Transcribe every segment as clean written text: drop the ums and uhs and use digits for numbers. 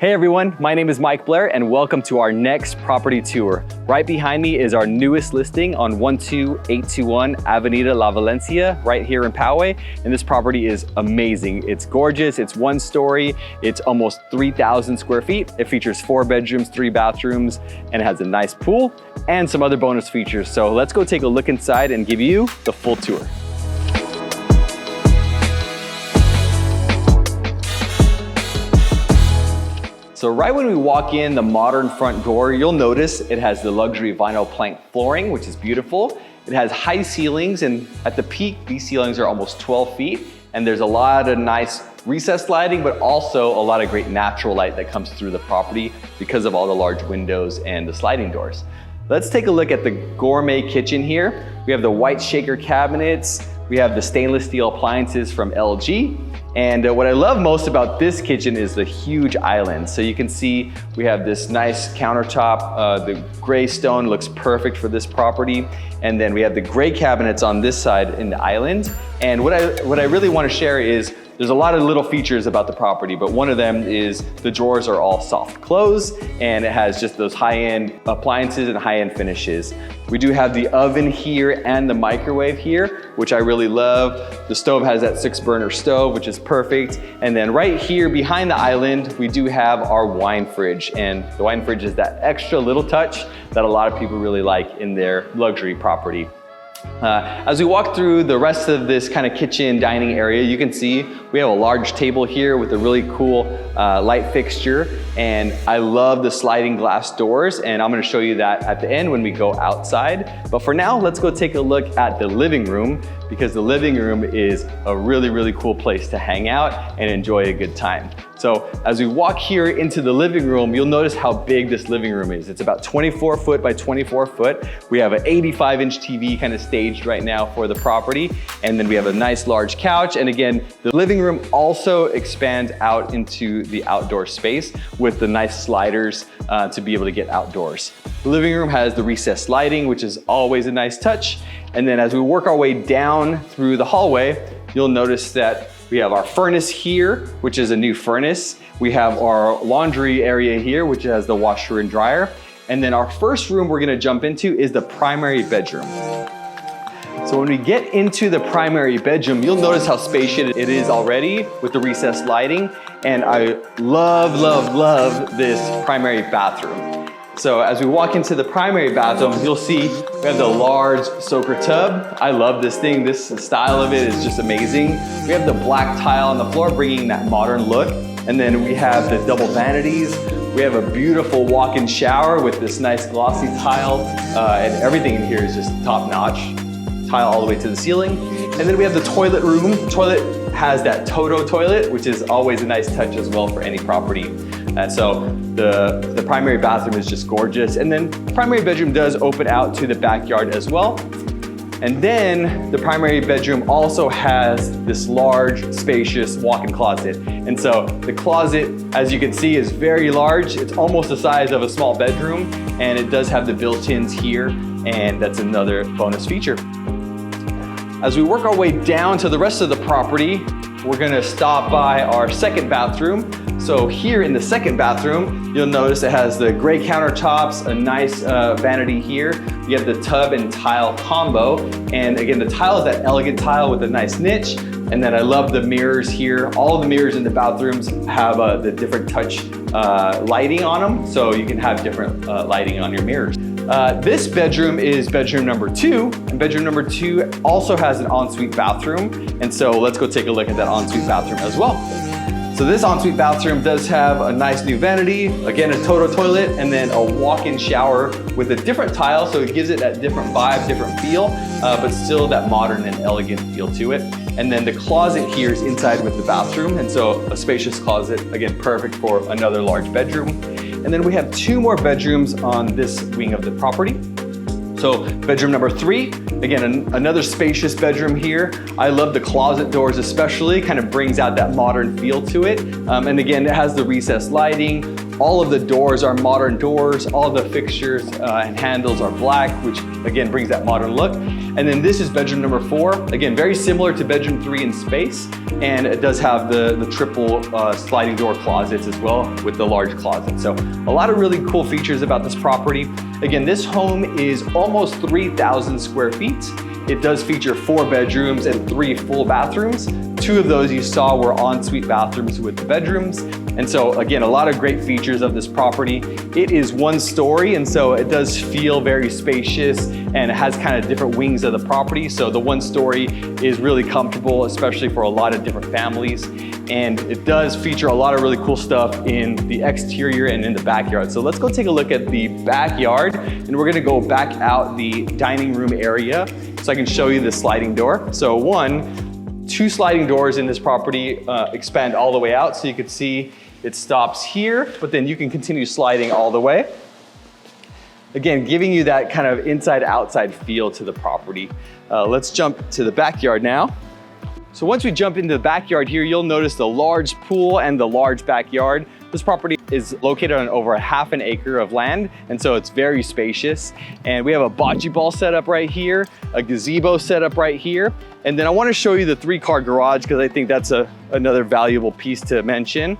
Hey everyone, my name is Mike Blair and welcome to our next property tour. Right behind me is our newest listing on 12821 Avenida La Valencia, right here in Poway. And this property is amazing. It's gorgeous, it's one story, it's almost 3,000 square feet. It features 4 bedrooms, 3 bathrooms, and it has a nice pool and some other bonus features. So let's go take a look inside and give you the full tour. So right when we walk in the modern front door, you'll notice it has the luxury vinyl plank flooring, which is beautiful. It has high ceilings, and at the peak, these ceilings are almost 12 feet. And there's a lot of nice recessed lighting, but also a lot of great natural light that comes through the property because of all the large windows and the sliding doors. Let's take a look at the gourmet kitchen here. We have the white shaker cabinets. We have the stainless steel appliances from LG. And what I love most about this kitchen is the huge island. So you can see we have this nice countertop. The gray stone looks perfect for this property. And then we have the gray cabinets on this side in the island. And what I really want to share is there's a lot of little features about the property, but one of them is the drawers are all soft close and it has just those high-end appliances and high-end finishes. We do have the oven here and the microwave here, which I really love. The stove has that 6-burner stove, which is perfect. And then right here behind the island, we do have our wine fridge. And the wine fridge is that extra little touch that a lot of people really like in their luxury property. As we walk through the rest of this kind of kitchen dining area, you can see we have a large table here with a really cool light fixture, and I love the sliding glass doors, and I'm going to show you that at the end when we go outside. But for now, let's go take a look at the living room, because the living room is a really cool place to hang out and enjoy a good time. So as we walk here into the living room, you'll notice how big this living room is. It's about 24 foot by 24 foot. We have an 85-inch TV kind of staged right now for the property. And then we have a nice large couch. And again, the living room also expands out into the outdoor space with the nice sliders to be able to get outdoors. The living room has the recessed lighting, which is always a nice touch. And then as we work our way down through the hallway, you'll notice that we have our furnace here, which is a new furnace. We have our laundry area here, which has the washer and dryer. And then our first room we're gonna jump into is the primary bedroom. So when we get into the primary bedroom, you'll notice how spacious it is already with the recessed lighting. And I love this primary bathroom. So as we walk into the primary bathroom, you'll see we have the large soaker tub. I love this thing. This style of it is just amazing. We have the black tile on the floor, bringing that modern look. And then we have the double vanities. We have a beautiful walk-in shower with this nice glossy tile. And everything in here is just top-notch. Tile all the way to the ceiling. And then we have the toilet room. The toilet has that Toto toilet, which is always a nice touch as well for any property. And so the primary bathroom is just gorgeous. And then the primary bedroom does open out to the backyard as well. And then the primary bedroom also has this large, spacious walk-in closet. And so the closet, as you can see, is very large. It's almost the size of a small bedroom. And it does have the built-ins here. And that's another bonus feature. As we work our way down to the rest of the property, we're gonna stop by our second bathroom. So here in the second bathroom, you'll notice it has the gray countertops, a nice vanity here. You have the tub and tile combo. And again, the tile is that elegant tile with a nice niche. And then I love the mirrors here. All the mirrors in the bathrooms have the different touch lighting on them. So you can have different lighting on your mirrors. This bedroom is bedroom number 2, and bedroom number 2 also has an ensuite bathroom. And so let's go take a look at that ensuite bathroom as well. So this ensuite bathroom does have a nice new vanity, again a Toto toilet, and then a walk-in shower with a different tile, so it gives it that different vibe, different feel, but still that modern and elegant feel to it. And then the closet here is inside with the bathroom, and so a spacious closet, again perfect for another large bedroom. And then we have 2 more bedrooms on this wing of the property. So bedroom number 3, again, another spacious bedroom here. I love the closet doors especially, kind of brings out that modern feel to it. And again, it has the recessed lighting. All of the doors are modern doors. All the fixtures and handles are black, which again brings that modern look. And then this is bedroom number 4. Again, very similar to bedroom 3 in space. And it does have the triple sliding door closets as well with the large closet. So a lot of really cool features about this property. Again, this home is almost 3,000 square feet. It does feature 4 bedrooms and 3 full bathrooms. 2 of those you saw were ensuite bathrooms with the bedrooms. And so again, a lot of great features of this property. It is 1 story, and so it does feel very spacious, and it has kind of different wings of the property. So the 1 story is really comfortable, especially for a lot of different families. And it does feature a lot of really cool stuff in the exterior and in the backyard. So let's go take a look at the backyard, and we're gonna go back out the dining room area so I can show you the sliding door. So 2 sliding doors in this property expand all the way out. So you can see it stops here, but then you can continue sliding all the way. Again, giving you that kind of inside-outside feel to the property. Let's jump to the backyard now. So once we jump into the backyard here, you'll notice the large pool and the large backyard. This property is located on over 1/2 an acre of land, and so it's very spacious. And we have a bocce ball set up right here, a gazebo set up right here. And then I want to show you the 3-car garage because I think that's another valuable piece to mention.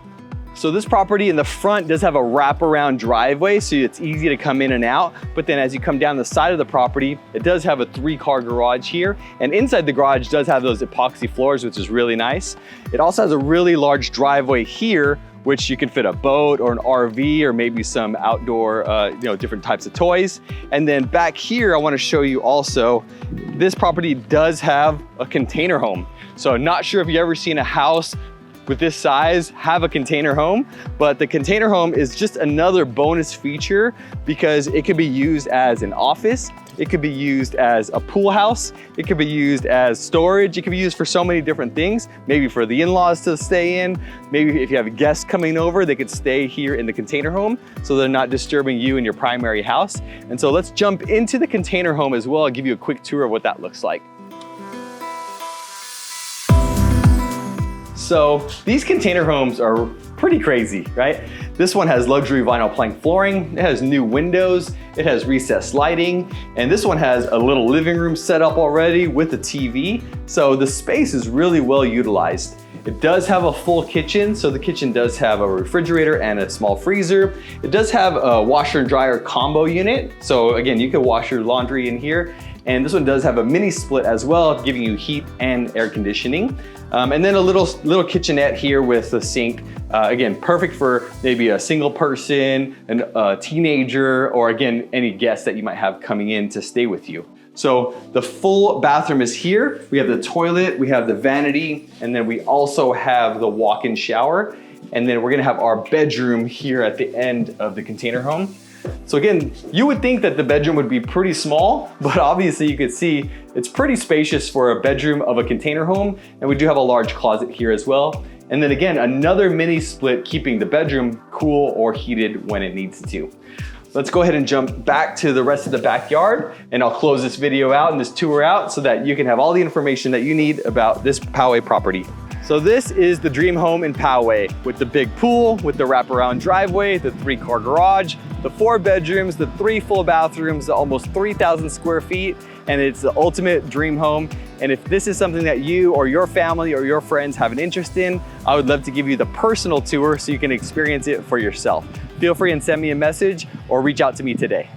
So this property in the front does have a wraparound driveway, so it's easy to come in and out. But then as you come down the side of the property, it does have a 3-car garage here. And inside the garage does have those epoxy floors, which is really nice. It also has a really large driveway here, which you can fit a boat or an RV or maybe some outdoor, different types of toys. And then back here, I wanna show you also, this property does have a container home. So not sure if you've ever seen a house with this size have a container home, but the container home is just another bonus feature because it could be used as an office, it could be used as a pool house, it could be used as storage, it could be used for so many different things, maybe for the in-laws to stay in, maybe if you have guests coming over, they could stay here in the container home so they're not disturbing you in your primary house. And so let's jump into the container home as well. I'll give you a quick tour of what that looks like. So these container homes are pretty crazy, right? This one has luxury vinyl plank flooring, it has new windows, it has recessed lighting, and this one has a little living room set up already with a TV. So the space is really well utilized. It does have a full kitchen, so the kitchen does have a refrigerator and a small freezer. It does have a washer and dryer combo unit. So again, you can wash your laundry in here. And this one does have a mini split as well, giving you heat and air conditioning. And then a little kitchenette here with a sink. Again, perfect for maybe a single person, a teenager, or again, any guests that you might have coming in to stay with you. So the full bathroom is here. We have the toilet, we have the vanity, and then we also have the walk-in shower. And then we're gonna have our bedroom here at the end of the container home. So again, you would think that the bedroom would be pretty small, but obviously you could see it's pretty spacious for a bedroom of a container home. And we do have a large closet here as well. And then again, another mini split keeping the bedroom cool or heated when it needs to. Let's go ahead and jump back to the rest of the backyard, and I'll close this video out and this tour out so that you can have all the information that you need about this Poway property. So this is the dream home in Poway with the big pool, with the wraparound driveway, the 3-car garage, the 4 bedrooms, the 3 full bathrooms, almost 3,000 square feet, and it's the ultimate dream home. And if this is something that you or your family or your friends have an interest in, I would love to give you the personal tour so you can experience it for yourself. Feel free and send me a message or reach out to me today.